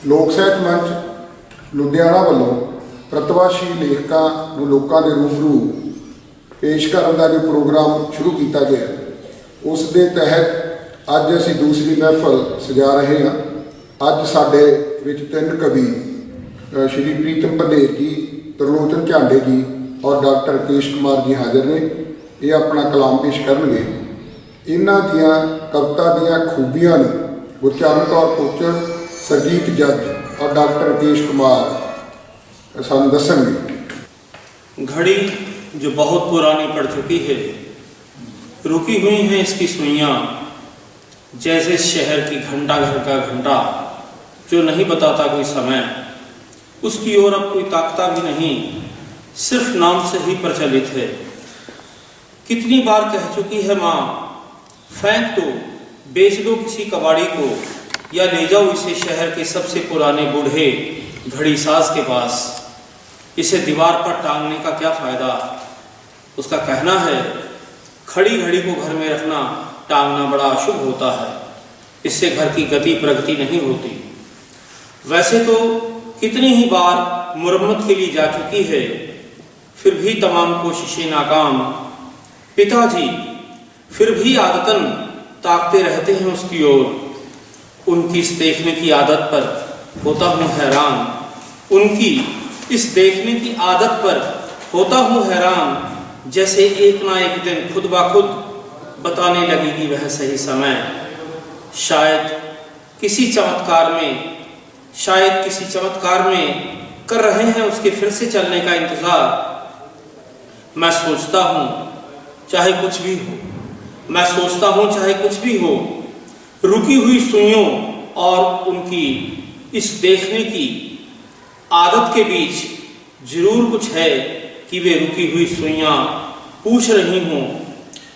ਲੋਕ ਸਾਹਿਤ ਮੰਚ ਲੁਧਿਆਣਾ ਵੱਲੋਂ ਪ੍ਰਤਿਭਾਸ਼ੀਲ ਲੇਖਕਾਂ ਨੂੰ ਲੋਕਾਂ ਦੇ ਰੂਬਰੂ ਪੇਸ਼ ਕਰਨ ਦਾ ਜੋ ਪ੍ਰੋਗਰਾਮ ਸ਼ੁਰੂ ਕੀਤਾ ਗਿਆ, ਉਸ ਦੇ ਤਹਿਤ ਅੱਜ ਅਸੀਂ ਦੂਸਰੀ ਮਹਿਫਲ ਸਜਾ ਰਹੇ ਹਾਂ। ਅੱਜ ਸਾਡੇ ਵਿੱਚ ਤਿੰਨ ਕਵੀ ਸ਼੍ਰੀ ਪ੍ਰੀਤਮ ਪੰਧੇਰ ਜੀ, ਤਰਲੋਚਨ ਝਾਂਡੇ ਜੀ और डॉक्टर केश कुमार जी हाजिर ने। ये अपना कलाम पेश करनगे। इन्हां दियां कविता दियां खूबियां ने गुरचरण कौर कोचर, सरजीत जज और डॉक्टर केश कुमार सानू दस्सणगे। घड़ी जो बहुत पुरानी पड़ चुकी है, रुकी हुई हैं इसकी सुइयाँ, जैसे शहर की घंटा घर का घंटा जो नहीं बताता कोई समय, उसकी ओर अब कोई ताकता भी नहीं, सिर्फ नाम से ही प्रचलित है। कितनी बार कह चुकी है माँ, फेंक दो, बेच दो किसी कबाड़ी को, या ले जाओ इसे शहर के सबसे पुराने बूढ़े घड़ी साज के पास। इसे दीवार पर टांगने का क्या फ़ायदा। उसका कहना है खड़ी घड़ी को घर में रखना, टांगना बड़ा अशुभ होता है, इससे घर की गति प्रगति नहीं होती। वैसे तो कितनी ही बार मुरम्मत के लिए जा चुकी है, फिर भी तमाम कोशिशें नाकाम। पिताजी फिर भी आदतन ताकते रहते हैं उसकी ओर। उनकी इस देखने की आदत पर होता हूँ हैरान, उनकी इस देखने की आदत पर होता हूँ हैरान, जैसे एक ना एक दिन खुद ब खुद बताने लगेगी वह सही समय। शायद किसी चमत्कार में कर रहे हैं उसके फिर से चलने का इंतज़ार। मैं सोचता हूँ चाहे कुछ भी हो, रुकी हुई सुइयों और उनकी इस देखने की आदत के बीच जरूर कुछ है कि वे रुकी हुई सुइयाँ पूछ रही हों,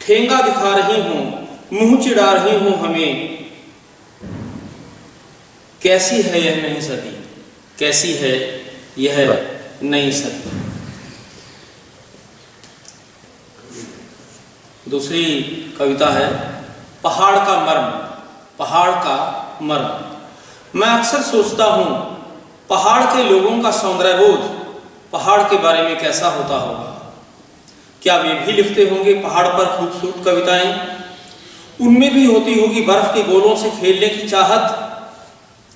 ठेंगा दिखा रही हों, मुंह चिढ़ा रही हों हमें, कैसी है यह नई सदी, कैसी है यह नई सदी। दूसरी कविता है पहाड़ का मर्म। मैं अक्सर सोचता हूँ पहाड़ के लोगों का सौंदर्यबोध पहाड़ के बारे में कैसा होता होगा। क्या वे भी लिखते होंगे पहाड़ पर खूबसूरत कविताएं? उनमें भी होती होगी बर्फ के गोलों से खेलने की चाहत।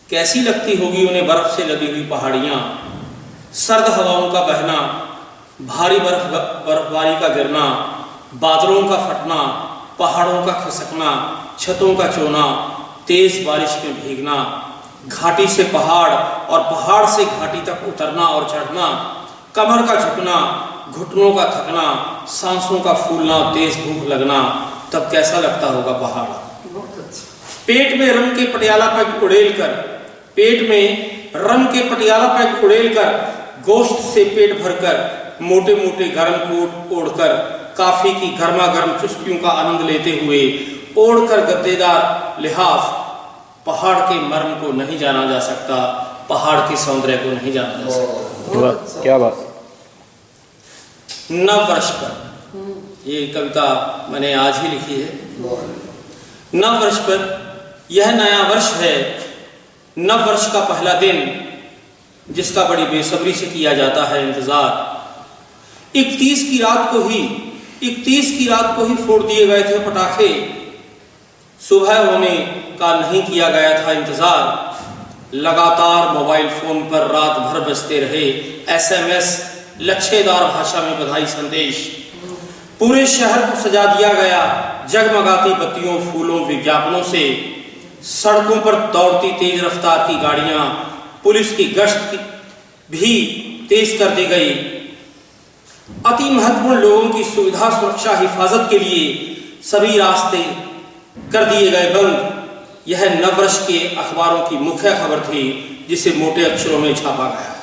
कैसी लगती होगी उन्हें बर्फ से लदी हुई पहाड़ियाँ, सर्द हवाओं का बहना, भारी बर्फबारी का गिरना, बादलों का फटना, पहाड़ों का खिसकना, छतों का चोना, तेज बारिश में भीगना, घाटी से पहाड़ और पहाड़ से घाटी तक उतरना और चढ़ना, कमर का झुकना, घुटनों का थकना, सांसों का फूलना, तेज भूख लगना। तब कैसा लगता होगा पहाड़। पेट में रंग के पटियाला पैक उड़ेल कर गोश्त से पेट भरकर, मोटे मोटे गर्म कोट ओढ़कर, काफी की गर्मा गर्म चुस्कियों का आनंद लेते हुए, ओढ़कर गद्देदार लिहाफ, पहाड़ के मर्म को नहीं जाना जा सकता, पहाड़ के सौंदर्य को नहीं जाना जा सकता। क्या बात। नववर्ष पर, ये कविता मैंने आज ही लिखी है। नववर्ष पर, यह नया वर्ष है, नववर्ष का पहला दिन जिसका बड़ी बेसब्री से किया जाता है इंतजार। 31 की रात को ही फोड़ दिए गए थे पटाखे, सुबह होने का नहीं किया गया था इंतजार। लगातार मोबाइल फोन पर रात भर बजते रहे SMS, लच्छेदार भाषा में बधाई संदेश। पूरे शहर को सजा दिया गया जगमगाती बत्तियों, फूलों, विज्ञापनों से। सड़कों पर दौड़ती तेज रफ्तार की गाड़ियां, पुलिस की गश्त भी तेज कर दी गई। अति महत्वपूर्ण लोगों की सुविधा, सुरक्षा, हिफाजत के लिए सभी रास्ते कर दिए गए बंद। यह नववर्ष के अखबारों की मुख्य खबर थी, जिसे मोटे अक्षरों में छापा गया।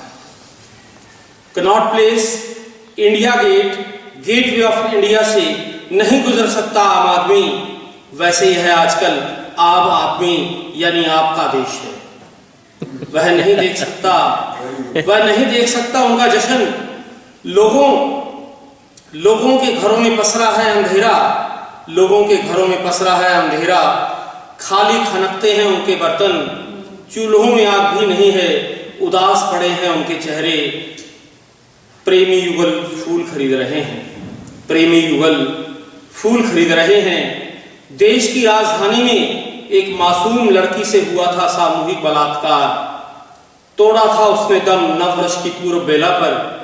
कनॉट प्लेस, इंडिया गेट, गेटवे ऑफ इंडिया से नहीं गुजर सकता आम आदमी। वैसे यह आजकल आम आदमी यानी आपका देश है। वह नहीं देख सकता उनका जश्न। लोगों के घरों में पसरा है अंधेरा, खाली खनकते हैं उनके बर्तन। चूल्हों में आग भी नहीं है, उदास पड़े हैं उनके चेहरे। प्रेमी युगल फूल खरीद रहे हैं, प्रेमी युगल फूल खरीद रहे हैं। देश की राजधानी में एक मासूम लड़की से हुआ था सामूहिक बलात्कार। तोड़ा था उसने दम नववर्ष की पूर्व बेला पर।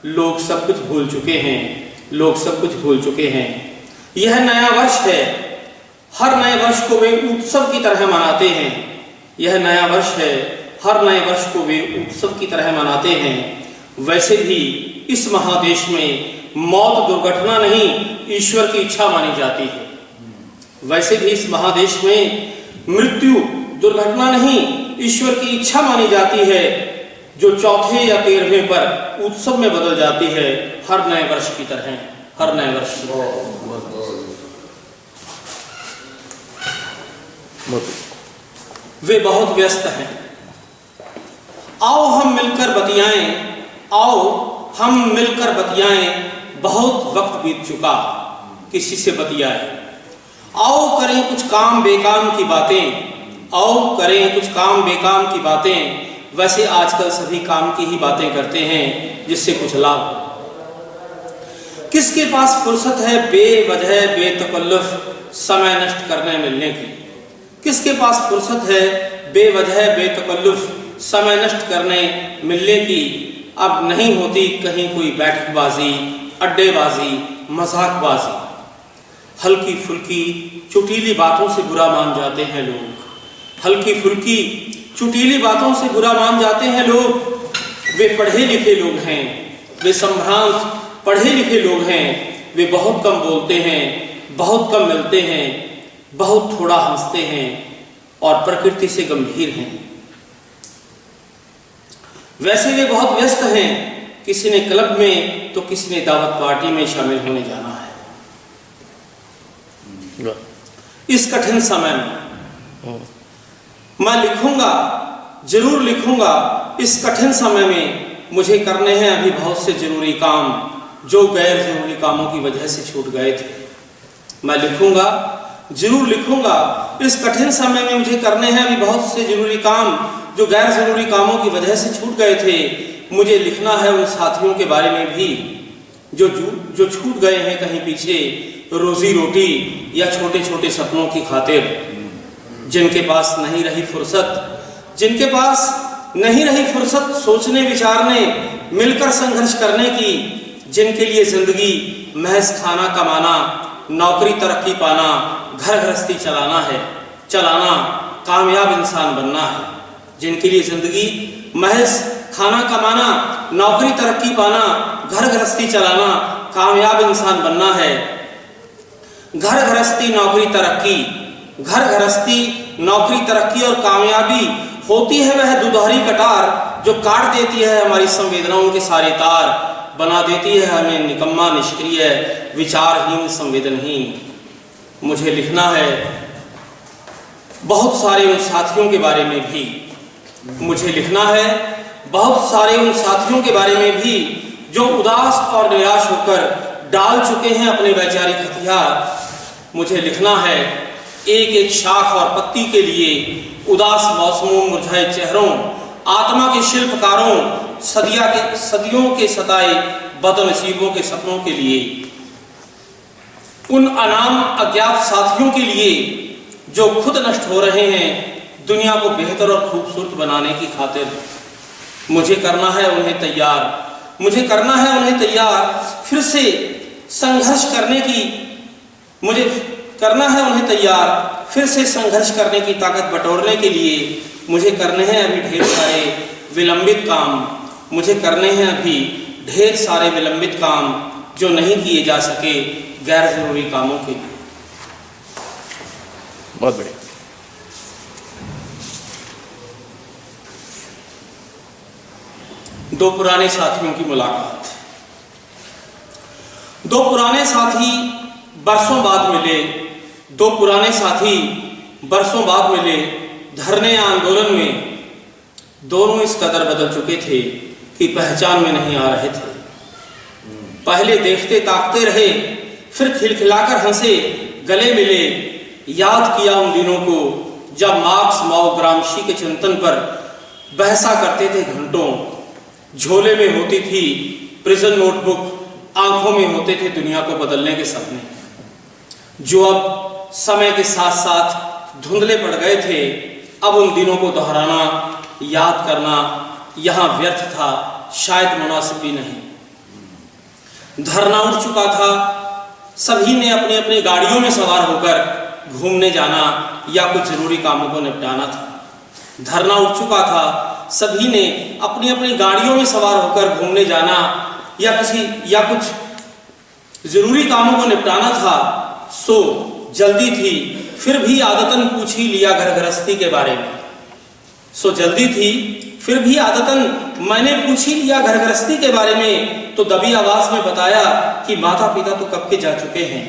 लोग सब कुछ भूल चुके हैं, लोग सब कुछ भूल चुके हैं। यह नया वर्ष है, हर नए वर्ष को वे उत्सव की तरह मनाते हैं। यह नया वर्ष है, हर नए वर्ष को वे उत्सव की तरह मनाते हैं। वैसे भी इस महादेश में मौत दुर्घटना नहीं, ईश्वर की इच्छा मानी जाती है। वैसे भी इस महादेश में मृत्यु दुर्घटना नहीं, ईश्वर की इच्छा मानी जाती है, जो चौथे या 13वें पर उत्सव में बदल जाती है, हर नए वर्ष की तरह, हर नए वर्ष की तरह। वे बहुत व्यस्त हैं। आओ हम मिलकर बतियाएं, आओ हम मिलकर बतियाएं, बहुत वक्त बीत चुका किसी से बतियाएं। आओ करें कुछ काम बेकाम की बातें, आओ करें कुछ काम बेकाम की बातें। वैसे आजकल सभी काम की ही बातें करते हैं जिससे कुछ लाभ हो। किसके पास फुर्सत है बेवजह बेतकल्लुफ समय नष्ट करने मिलने की? किसके पास फुर्सत है बेवजह बेतकल्लुफ समय नष्ट करने मिलने की? अब नहीं होती कहीं कोई बैठकबाजी, अड्डेबाजी, मजाकबाजी। हल्की फुल्की चुटीली बातों से बुरा मान जाते हैं लोग, हल्की फुल्की चुटीली बातों से बुरा मान जाते हैं लोग। वे पढ़े लिखे लोग हैं, वे संभ्रांत पढ़े लिखे लोग हैं। वे बहुत कम बोलते हैं, बहुत कम मिलते हैं, बहुत थोड़ा हंसते हैं और प्रकृति से गंभीर हैं। वैसे वे बहुत व्यस्त हैं, किसी ने क्लब में तो किसी ने दावत पार्टी में शामिल होने जाना है। इस कठिन समय में मैं लिखूंगा, जरूर लिखूंगा। इस कठिन समय में मुझे करने हैं अभी बहुत से जरूरी काम जो गैर जरूरी कामों की वजह से छूट गए थे। मैं लिखूंगा, जरूर लिखूंगा। इस कठिन समय में मुझे करने हैं अभी बहुत से जरूरी काम जो गैर जरूरी कामों की वजह से छूट गए थे। मुझे लिखना है उन साथियों के बारे में भी जो छूट गए हैं कहीं पीछे, रोजी रोटी या छोटे छोटे सपनों की खातिर। जिनके पास नहीं रही फुर्सत, जिनके पास नहीं रही फुर्सत सोचने विचारने, मिलकर संघर्ष करने की। जिनके लिए जिंदगी महज खाना कमाना, नौकरी तरक्की पाना, घर गृहस्थी चलाना है, चलाना, कामयाब इंसान बनना है। जिनके लिए जिंदगी महज खाना कमाना, नौकरी तरक्की पाना, घर गृहस्थी चलाना, कामयाब इंसान बनना है। घर गृहस्थी नौकरी तरक्की, घर गृहस्थी नौकरी तरक्की और कामयाबी होती है वह दुधारी कटार जो काट देती है हमारी संवेदनाओं के सारे तार, बना देती है हमें निकम्मा, निष्क्रिय, विचारहीन, संवेदनहीन। मुझे लिखना है बहुत सारे उन साथियों के बारे में भी, मुझे लिखना है बहुत सारे उन साथियों के बारे में भी जो उदास और निराश होकर डाल चुके हैं अपने वैचारिक हथियार। मुझे लिखना है एक एक शाख और पत्ती के लिए, उदास मौसमों, मुरझाए चेहरों, आत्मा के शिल्पकारों, सदियों के सताए बदनसीबों के सपनों के लिए। उन अनाम अज्ञात साथियों के लिए जो खुद नष्ट हो रहे हैं दुनिया को बेहतर और खूबसूरत बनाने की खातिर। मुझे करना है उन्हें तैयार, मुझे करना है उन्हें तैयार फिर से संघर्ष करने की। मुझे करना है उन्हें तैयार फिर से संघर्ष करने की ताकत बटोरने के लिए। मुझे करने हैं अभी ढेर सारे विलंबित काम, मुझे करने हैं अभी ढेर सारे विलंबित काम जो नहीं किए जा सके गैर जरूरी कामों के लिए। बहुत बढ़िया। दो पुराने साथियों की मुलाकात। दो पुराने साथी बरसों बाद मिले, दो पुराने साथी बरसों बाद मिले धरने आंदोलन में। दोनों इस कदर बदल चुके थे कि पहचान में नहीं आ रहे थे। पहले देखते ताकते रहे, फिर खिलखिलाकर हंसे, गले मिले। याद किया उन दिनों को जब मार्क्स माओ ग्रामशी के चिंतन पर बहसा करते थे घंटों, झोले में होती थी प्रिजन नोटबुक, आंखों में होते थे दुनिया को बदलने के सपने, जो अब समय के साथ साथ धुंधले पड़ गए थे। अब उन दिनों को दोहराना, याद करना यहाँ व्यर्थ था, शायद मुनासिब भी नहीं। धरना उठ चुका था, सभी ने अपनी अपनी गाड़ियों में सवार होकर घूमने जाना या कुछ जरूरी कामों को निपटाना था। धरना उठ चुका था, सभी ने अपनी अपनी गाड़ियों में सवार होकर घूमने जाना या कुछ जरूरी कामों को निपटाना था। सो जल्दी थी, फिर भी आदतन पूछ ही लिया घर गृहस्थी के बारे में। सो जल्दी थी, फिर भी आदतन मैंने पूछ ही लिया घर गृहस्थी के बारे में। तो दबी आवाज में बताया कि माता पिता तो कब के जा चुके हैं,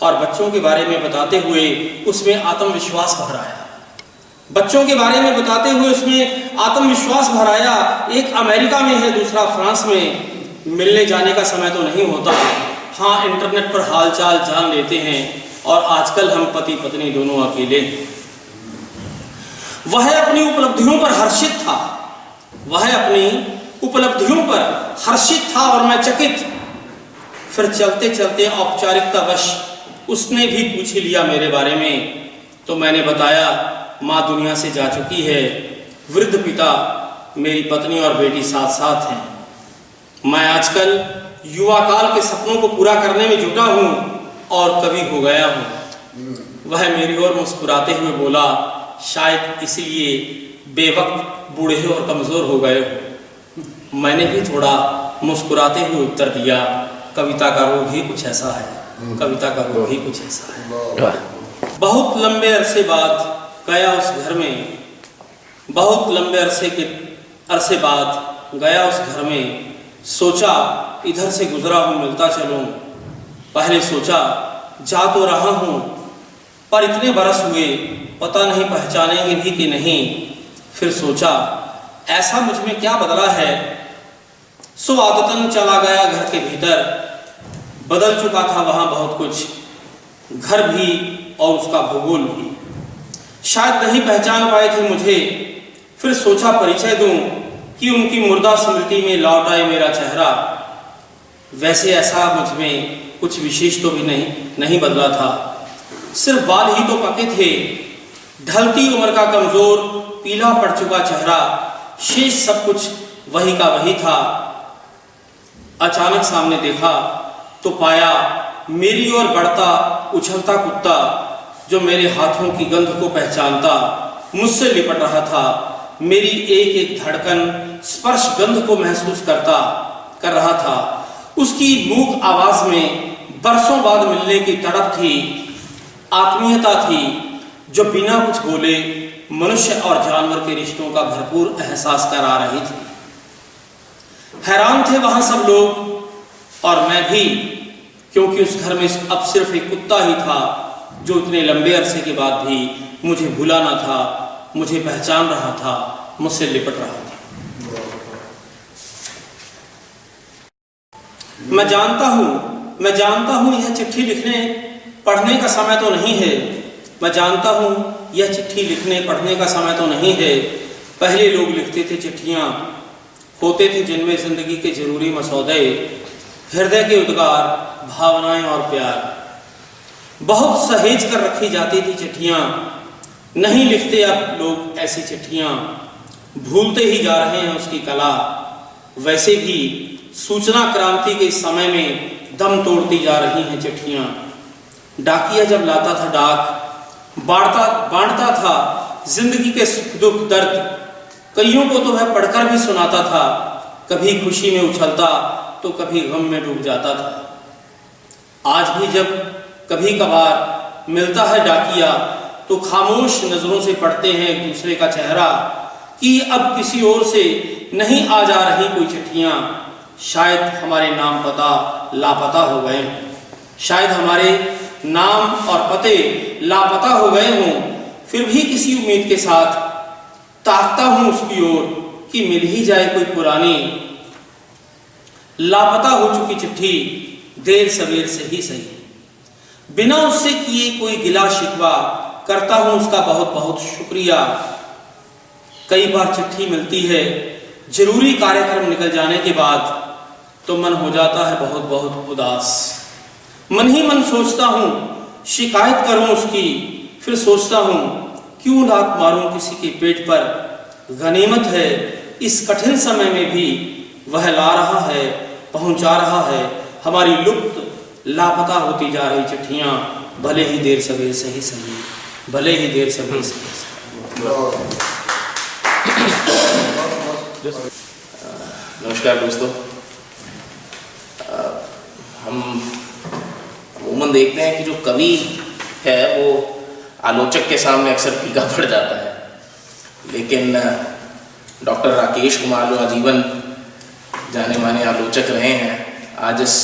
और बच्चों के बारे में बताते हुए उसमें आत्मविश्वास भराया। बच्चों के बारे में बताते हुए उसमें आत्मविश्वास भराया। एक अमेरिका में है, दूसरा फ्रांस में। मिलने जाने का समय तो नहीं होता, हाँ इंटरनेट पर हालचाल जान लेते हैं, और आजकल हम पति पत्नी दोनों अकेले हैं। वह अपनी उपलब्धियों पर हर्षित था, वह अपनी उपलब्धियों पर हर्षित था और मैं चकित। फिर चलते चलते औपचारिकतावश उसने भी पूछ लिया मेरे बारे में। तो मैंने बताया माँ दुनिया से जा चुकी है, वृद्ध पिता, मेरी पत्नी और बेटी साथ साथ हैं। मैं आजकल युवा काल के सपनों को पूरा करने में जुटा हूँ और कवि हो गया हूँ। वह मेरी ओर मुस्कुराते हुए बोला, शायद इसलिए बेवक्त बूढ़े और कमजोर हो गए हो। मैंने भी थोड़ा मुस्कुराते हुए उत्तर दिया, कविता का रोग ही कुछ ऐसा है, कविता का रोग ही कुछ ऐसा है। बहुत लंबे अरसे बाद गया उस घर में, बहुत लंबे अरसे बाद गया उस घर में। सोचा इधर से गुजरा हूँ, मिलता चलूं। पहले सोचा जा तो रहा हूँ, पर इतने बरस हुए, पता नहीं पहचानेंगे भी कि नहीं। फिर सोचा ऐसा मुझ में क्या बदला है। सो आदतन चला गया घर के भीतर। बदल चुका था वहां बहुत कुछ, घर भी और उसका भूगोल भी। शायद नहीं पहचान पाए थे मुझे। फिर सोचा परिचय दूं कि उनकी मुर्दा स्मृति में लौट आए मेरा चेहरा। वैसे ऐसा मुझ में कुछ विशेष तो भी नहीं बदला था, सिर्फ बाल ही तो पके थे। ढलती उम्र का कमजोर पीला पड़ चुका चेहरा, शेष सब कुछ वही का वही था। अचानक सामने देखा तो पाया मेरी ओर बढ़ता उछलता कुत्ता, जो मेरे हाथों की गंध को पहचानता मुझसे लिपट रहा था। मेरी एक एक धड़कन स्पर्श गंध को महसूस कर रहा था। उसकी मूक आवाज में बरसों बाद मिलने की तड़प थी, आत्मीयता थी, जो बिना कुछ बोले मनुष्य और जानवर के रिश्तों का भरपूर एहसास करा रही थी। हैरान थे वहां सब लोग और मैं भी, क्योंकि उस घर में अब सिर्फ एक कुत्ता ही था, जो इतने लंबे अरसे के बाद भी मुझे भूला ना था, मुझे पहचान रहा था, मुझसे लिपट रहा था। मैं जानता हूं यह चिट्ठी लिखने पढ़ने का समय तो नहीं है। मैं जानता हूं यह चिट्ठी लिखने पढ़ने का समय तो नहीं है। पहले लोग लिखते थे चिट्ठियां, होते थे जिनमें जिंदगी के जरूरी मसौदे, हृदय के उद्गार, भावनाएं और प्यार बहुत सहेज कर रखी जाती थी चिट्ठियां। नहीं लिखते अब लोग ऐसी चिट्ठियां, भूलते ही जा रहे हैं उसकी कला। वैसे भी सूचना क्रांति के समय में दम तोड़ती जा रही हैं चिट्ठियां। डाकिया जब लाता था डाक, बांटता था जिंदगी के सुख दुख दर्द, कईयों को तो वह पढ़कर भी सुनाता था। कभी खुशी में उछलता तो कभी गम में डूब जाता था। आज भी जब कभी कभार मिलता है डाकिया तो खामोश नजरों से पढ़ते हैं एक दूसरे का चेहरा कि अब किसी और से नहीं आ जा रही कोई चिट्ठियां। शायद हमारे नाम पता लापता हो गए, शायद हमारे नाम और पते लापता हो गए हों। फिर भी किसी उम्मीद के साथ ताकता हूं उसकी ओर कि मिल ही जाए कोई पुरानी लापता हो चुकी चिट्ठी, देर सवेर से ही सही, बिना उससे किए कोई गिला शिकवा। करता हूँ उसका बहुत बहुत शुक्रिया। कई बार चिट्ठी मिलती है, जरूरी कार्यक्रम निकल जाने के बाद तो मन हो जाता है बहुत बहुत उदास। मन ही मन सोचता हूँ शिकायत करूँ उसकी, फिर सोचता हूँ क्यों लात मारूं किसी के पेट पर। गनीमत है इस कठिन समय में भी वह ला रहा है, पहुंचा रहा है हमारी लुप्त लापता होती जा रही चिट्ठियां। भले ही देर सवेर सही सही, भले ही देर सवेर सही। नमस्कार दोस्तों। हम अमूमन देखते हैं कि जो कवि है वो आलोचक के सामने अक्सर फीका पड़ जाता है, लेकिन डॉक्टर राकेश कुमार जो आजीवन जाने माने आलोचक रहे हैं, आज इस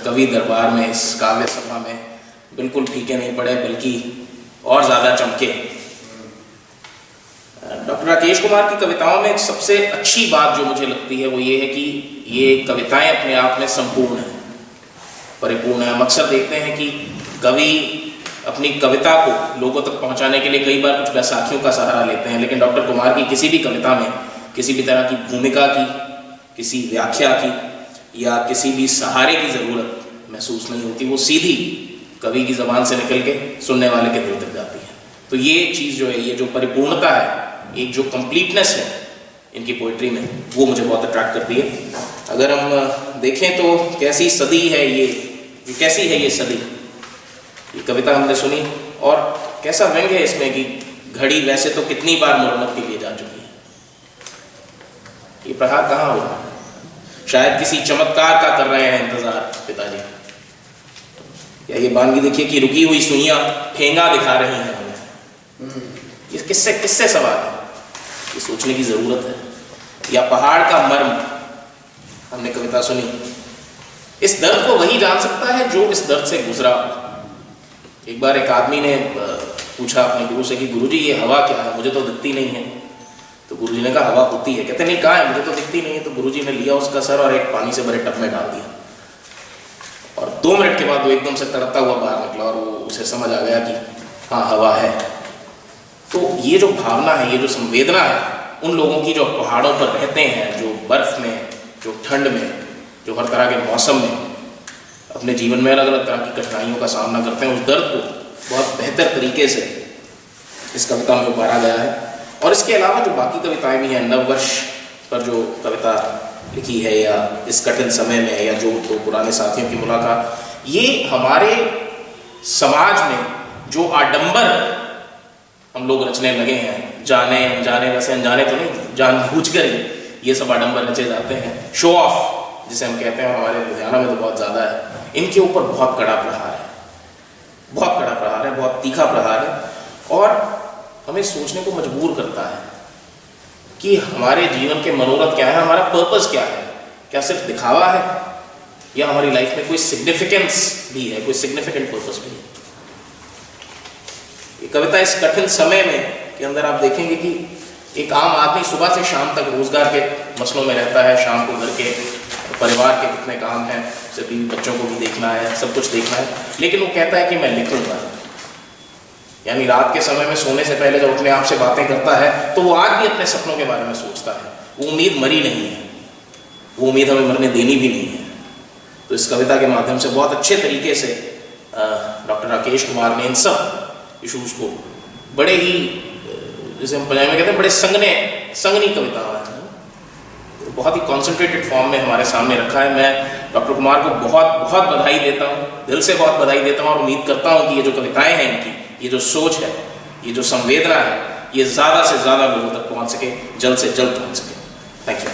कवि दरबार में, इस काव्य सभा में बिल्कुल फीके नहीं पड़े, बल्कि और ज़्यादा चमके। डॉक्टर राकेश कुमार की कविताओं में सबसे अच्छी बात जो मुझे लगती है वो ये है कि ये कविताएं अपने आप में संपूर्ण हैं, परिपूर्ण हैं। हम अक्सर देखते हैं कि कवि अपनी कविता को लोगों तक पहुंचाने के लिए कई बार कुछ बैसाखियों का सहारा लेते हैं, लेकिन डॉक्टर कुमार की किसी भी कविता में किसी भी तरह की भूमिका की, किसी व्याख्या की या किसी भी सहारे की ज़रूरत महसूस नहीं होती। वो सीधी कवि की ज़बान से निकल के सुनने वाले के दिल तक जाती है। तो ये चीज़ जो है, ये जो परिपूर्णता है, एक जो कंप्लीटनेस है इनकी पोइट्री में, वो मुझे बहुत अट्रैक्ट करती है। अगर हम देखें तो कैसी सदी है ये, कैसी है ये सदी, ये कविता हमने सुनी, और कैसा व्यंग है इसमें कि घड़ी वैसे तो कितनी बार मुरम्मत के लिए जा चुकी है। ये प्रहार कहाँ हो रहा है? शायद किसी चमत्कार का कर रहे हैं इंतजार पिताजी, या ये बानगी देखिए कि रुकी हुई सुइयां ठेंगा दिखा रही हैं हमें। ये किससे किससे सवाल है, ये सोचने की जरूरत है। या पहाड़ का मर्म, हमने कविता सुनी, इस दर्द को वही जान सकता है जो इस दर्द से गुजरा। एक बार एक आदमी ने पूछा अपने गुरु से कि गुरुजी ये हवा क्या है, मुझे तो दिखती नहीं है। तो गुरुजी ने कहा हवा होती है। कहते नहीं, कहाँ है, मुझे तो दिखती नहीं है। तो गुरुजी ने लिया उसका सर और एक पानी से भरे टब में डाल दिया, और 2 मिनट के बाद वो एकदम से तड़पता हुआ बाहर निकला, और वो उसे समझ आ गया कि हाँ हवा है। तो ये जो भावना है, ये जो संवेदना है उन लोगों की जो पहाड़ों पर रहते हैं, जो बर्फ में, जो ठंड में, जो हर तरह के मौसम में अपने जीवन में अलग अलग तरह की कठिनाइयों का सामना करते हैं, उस दर्द को बहुत बेहतर तरीके से इस कविता में उभारा गया है। और इसके अलावा जो बाकी कविताएं भी हैं, नववर्ष पर जो कविता लिखी है, या इस कठिन समय में, या जो 2 पुराने साथियों की मुलाकात, ये हमारे समाज में जो आडंबर हम लोग रचने लगे हैं, जाने अनजाने, वैसे अनजाने तो नहीं, जानबूझकर ही ये सब आडंबर रचे जाते हैं, शो ऑफ जिसे हम कहते हैं, हमारे लुधियाना में तो बहुत ज़्यादा है। इनके ऊपर बहुत कड़ा प्रहार है, बहुत कड़ा प्रहार है, बहुत तीखा प्रहार है, और हमें सोचने को मजबूर करता है कि हमारे जीवन के मनोरथ क्या है, हमारा पर्पस क्या है। क्या सिर्फ दिखावा है, या हमारी लाइफ में कोई सिग्निफिकेंस भी है, कोई सिग्निफिकेंट पर्पस भी है। ये कविता इस कठिन समय में के अंदर आप देखेंगे कि एक आम आदमी सुबह से शाम तक रोजगार के मसलों में रहता है, शाम को घर के परिवार के कितने काम हैं, उसे बीवी बच्चों को भी देखना है, सब कुछ देखना है, लेकिन वो कहता है कि मैं लिखूंगा। यानी रात के समय में सोने से पहले जब अपने आप से बातें करता है तो वो आज भी अपने सपनों के बारे में सोचता है। वो उम्मीद मरी नहीं है, वो उम्मीद हमें मरने देनी भी नहीं है। तो इस कविता के माध्यम से बहुत अच्छे तरीके से डॉक्टर राकेश कुमार ने इन सब इशूज़ को बड़े ही, जैसे हम पंजाबी में कहते हैं, बड़े संगनी कविता है, बहुत ही कॉन्सेंट्रेटेड फॉर्म में हमारे सामने रखा है। मैं डॉक्टर कुमार को बहुत बहुत बधाई देता हूँ, दिल से बहुत बधाई देता हूँ, और उम्मीद करता हूँ कि ये जो कविताएं हैं इनकी, ये जो सोच है, ये जो संवेदना है, ये ज़्यादा से ज़्यादा लोगों तक पहुँच सके, जल्द से जल्द पहुँच सके। Thank you.